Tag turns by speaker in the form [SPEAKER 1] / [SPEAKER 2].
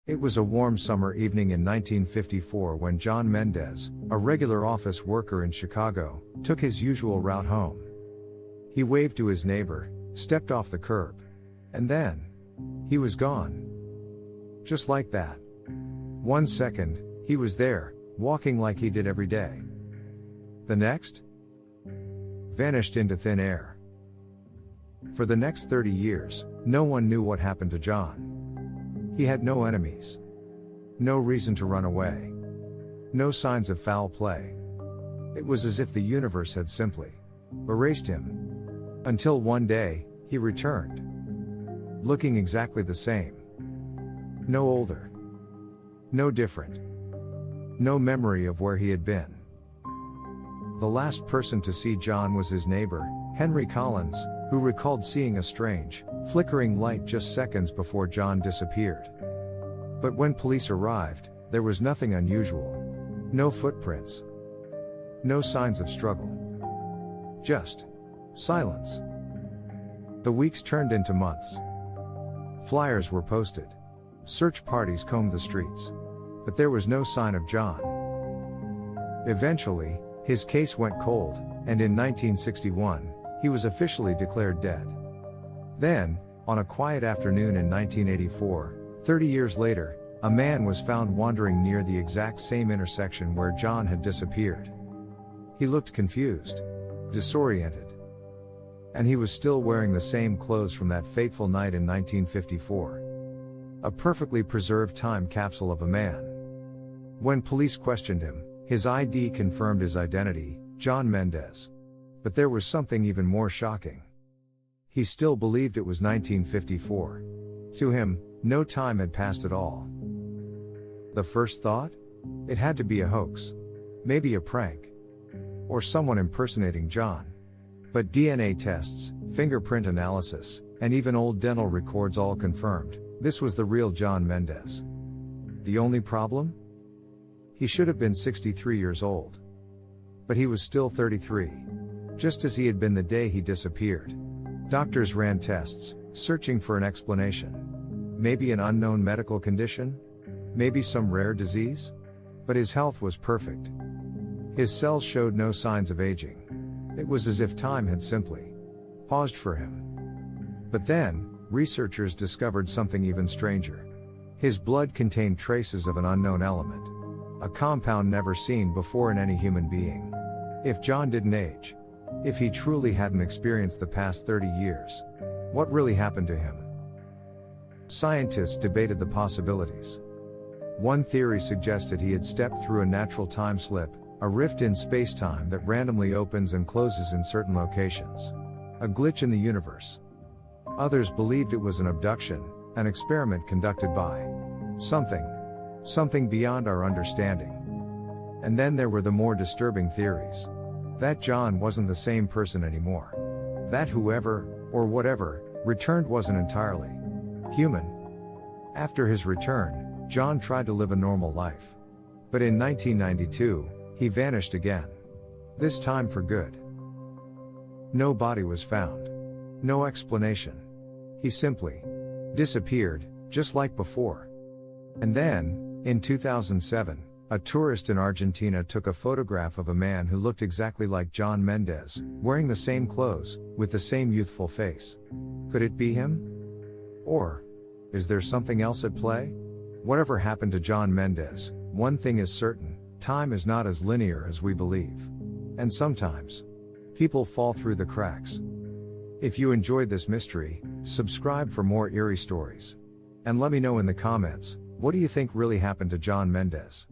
[SPEAKER 1] It was a warm summer evening in 1954 when John Mendez, a regular office worker in Chicago, took his usual route home. He waved to his neighbor, stepped off the curb. And then, he was gone. Just like that. 1 second, he was there, walking like he did every day. The next? Vanished into thin air. For the next 30 years, no one knew what happened to John. He had no enemies. No reason to run away. No signs of foul play. It was as if the universe had simply erased him. Until one day, he returned. Looking exactly the same. No older. No different. No memory of where he had been. The last person to see John was his neighbor, Henry Collins, who recalled seeing a strange, flickering light just seconds before John disappeared. But when police arrived, there was nothing unusual. No footprints. No signs of struggle. Just silence. The weeks turned into months. Flyers were posted. Search parties combed the streets. But there was no sign of John. Eventually, his case went cold, and in 1961, he was officially declared dead. Then, on a quiet afternoon in 1984, 30 years later, a man was found wandering near the exact same intersection where John had disappeared. He looked confused, disoriented. And he was still wearing the same clothes from that fateful night in 1954. A perfectly preserved time capsule of a man. When police questioned him, his ID confirmed his identity, John Mendez. But there was something even more shocking. He still believed it was 1954. To him, no time had passed at all. The first thought? It had to be a hoax. Maybe a prank. Or someone impersonating John. But DNA tests, fingerprint analysis, and even old dental records all confirmed, this was the real John Mendez. The only problem? He should have been 63 years old. But he was still 33. Just as he had been the day he disappeared. Doctors ran tests, searching for an explanation. Maybe an unknown medical condition? Maybe some rare disease? But his health was perfect. His cells showed no signs of aging. It was as if time had simply paused for him. But then, researchers discovered something even stranger. His blood contained traces of an unknown element. A compound never seen before in any human being. If John didn't age, if he truly hadn't experienced the past 30 years, what really happened to him? Scientists debated the possibilities. One theory suggested he had stepped through a natural time slip, a rift in space-time that randomly opens and closes in certain locations. A glitch in the universe. Others believed it was an abduction, an experiment conducted by something beyond our understanding. And then there were the more disturbing theories. That John wasn't the same person anymore. That whoever, or whatever, returned wasn't entirely human. After his return, John tried to live a normal life. But in 1992, he vanished again. This time for good. No body was found. No explanation. He simply disappeared, just like before. And then, in 2007, a tourist in Argentina took a photograph of a man who looked exactly like John Mendez, wearing the same clothes, with the same youthful face. Could it be him? Or is there something else at play? Whatever happened to John Mendez, one thing is certain, time is not as linear as we believe. And sometimes, people fall through the cracks. If you enjoyed this mystery, subscribe for more eerie stories. And let me know in the comments, what do you think really happened to John Mendez?